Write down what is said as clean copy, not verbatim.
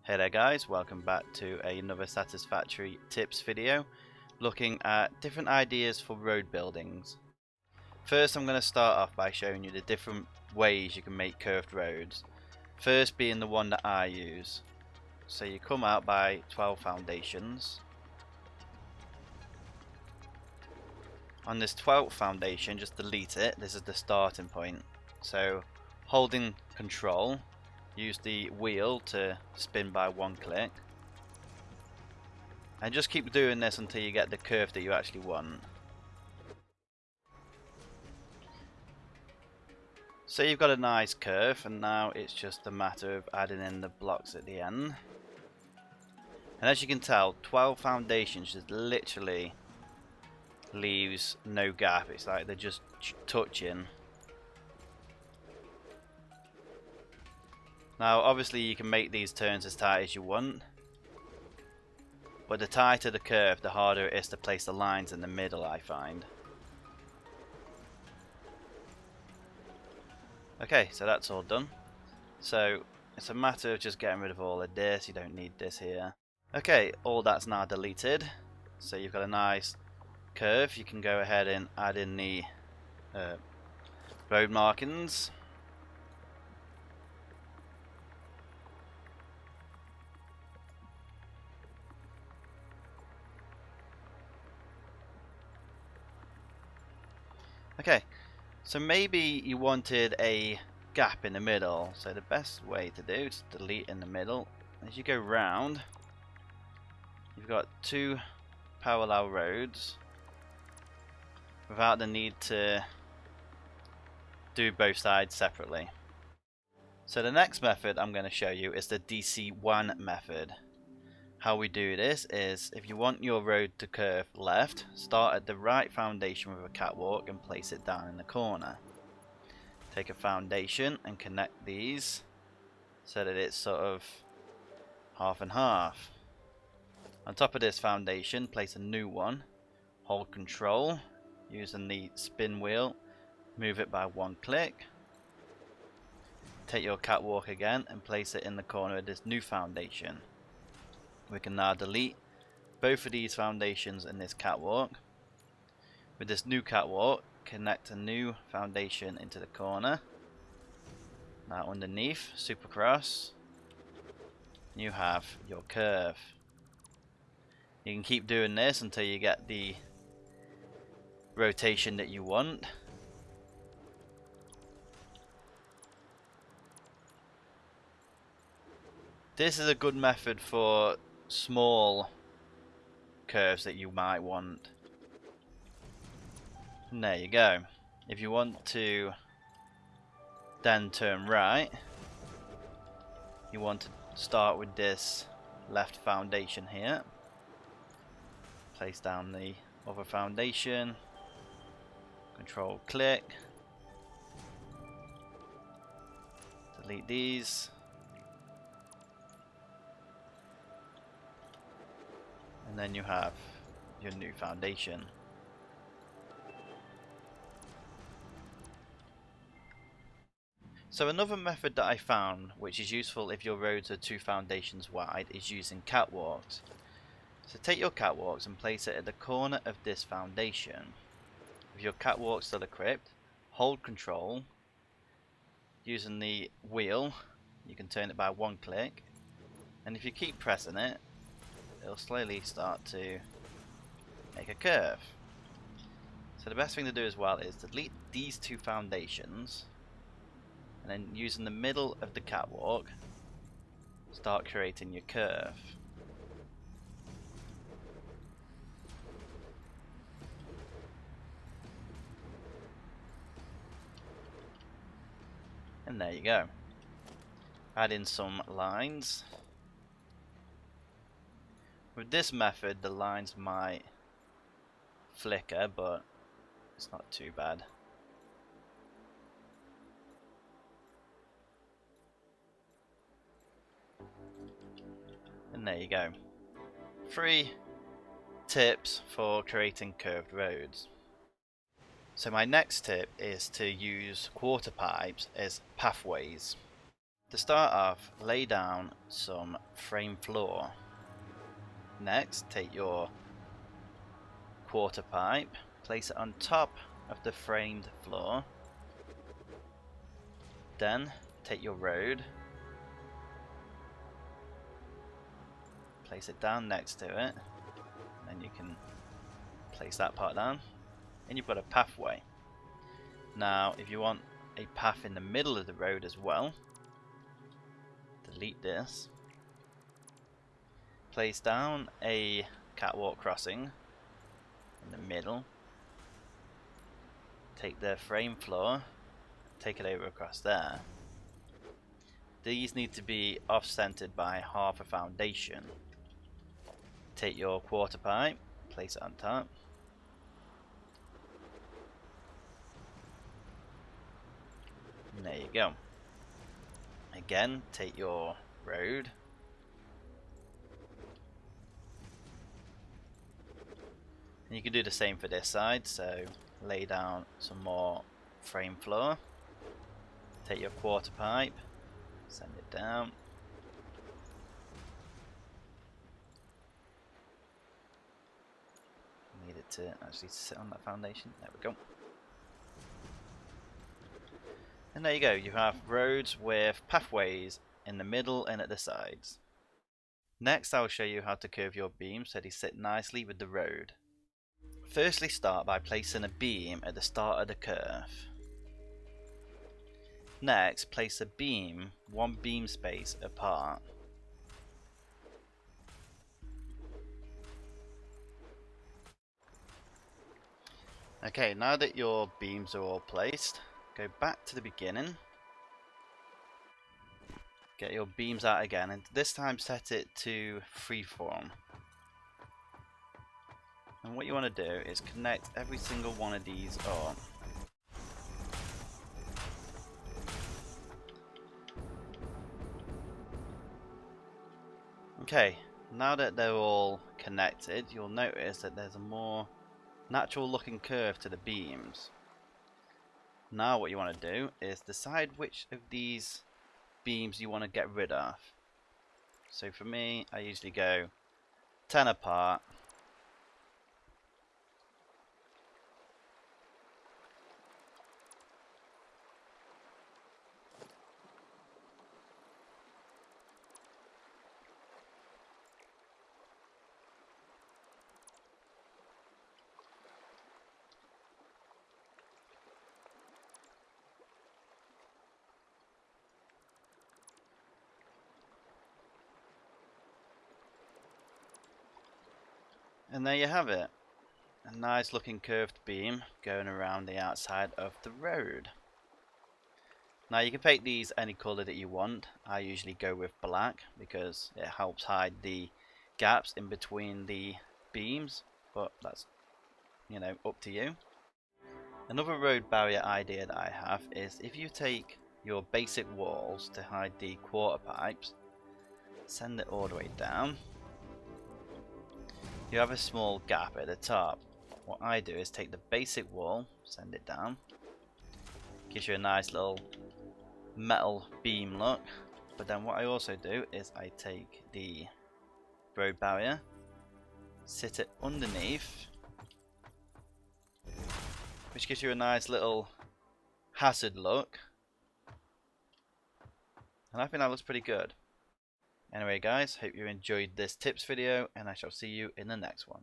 Hey there guys, welcome back to another Satisfactory tips video looking at different ideas for road buildings. First I'm going to start off by showing you the different ways you can make curved roads. First being the one that I use. So you come out by 12 foundations. On this 12th foundation, just delete it. This is the starting point. So holding control, use the wheel to spin by one click. And just keep doing this until you get the curve that you actually want. So you've got a nice curve, and now it's just a matter of adding in the blocks at the end. And as you can tell, 12 foundations just literally leaves no gap. It's like they're just touching. Now obviously you can make these turns as tight as you want, but the tighter the curve, the harder it is to place the lines in the middle, I find. Okay, so that's all done. So it's a matter of just getting rid of all of this. You don't need this here. Okay, all that's now deleted. So you've got a nice curve. You can go ahead and add in the road markings. Okay, so maybe you wanted a gap in the middle. So the best way to do is delete in the middle. As you go round, you've got two parallel roads without the need to do both sides separately. So the next method I'm going to show you is the DC1 method. How we do this is, if you want your road to curve left, start at the right foundation with a catwalk and place it down in the corner. Take a foundation and connect these so that it's sort of half and half. On top of this foundation, place a new one. Hold control using the spin wheel, move it by one click. Take your catwalk again and place it in the corner of this new foundation. We can now delete both of these foundations in this catwalk. With this new catwalk, connect a new foundation into the corner. Now underneath, supercross, you have your curve. You can keep doing this until you get the rotation that you want. This is a good method for small curves that you might want. And there you go. If you want to then turn right, you want to start with this left foundation here. Place down the other foundation. Control click. Delete these. And then you have your new foundation. So another method that I found, which is useful if your roads are 2 foundations wide, is using catwalks. So take your catwalks and place it at the corner of this foundation. With your catwalk still equipped, hold control. Using the wheel, you can turn it by one click. And if you keep pressing it, it'll slowly start to make a curve. So the best thing to do as well is delete these 2 foundations, and then using the middle of the catwalk, start creating your curve. And there you go. Add in some lines. With this method, the lines might flicker, but it's not too bad. And there you go. 3 tips for creating curved roads. So my next tip is to use quarter pipes as pathways. To start off, lay down some frame floor. Next, take your quarter pipe, place it on top of the framed floor. Then, take your road, place it down next to it, and you can place that part down, and you've got a pathway. Now, if you want a path in the middle of the road as well, delete this, place down a catwalk crossing in the middle, take the frame floor, take it over across there. These need to be off-centered by half a foundation. Take your quarter pipe, place it on top. And there you go. Again, take your road. And you can do the same for this side, so lay down some more frame floor. Take your quarter pipe, send it down. Need it to actually sit on that foundation. There we go. And there you go. You have roads with pathways in the middle and at the sides. Next, I'll show you how to curve your beam so they sit nicely with the road. Firstly, start by placing a beam at the start of the curve. Next, place a beam one beam space apart. Okay, now that your beams are all placed, go back to the beginning. Get your beams out again, and this time set it to freeform. And what you want to do is connect every single one of these up. Okay, now that they're all connected, you'll notice that there's a more natural looking curve to the beams. Now what you want to do is decide which of these beams you want to get rid of. So for me, I usually go 10 apart. And there you have it. A nice looking curved beam going around the outside of the road. Now you can paint these any colour that you want. I usually go with black because it helps hide the gaps in between the beams, but that's, you know, up to you. Another road barrier idea that I have is if you take your basic walls to hide the quarter pipes, send it all the way down. You have a small gap at the top. What I do is take the basic wall, send it down. Gives you a nice little metal beam look. But then what I also do is I take the road barrier, sit it underneath, which gives you a nice little hazard look. And I think that looks pretty good. Anyway guys, hope you enjoyed this tips video, and I shall see you in the next one.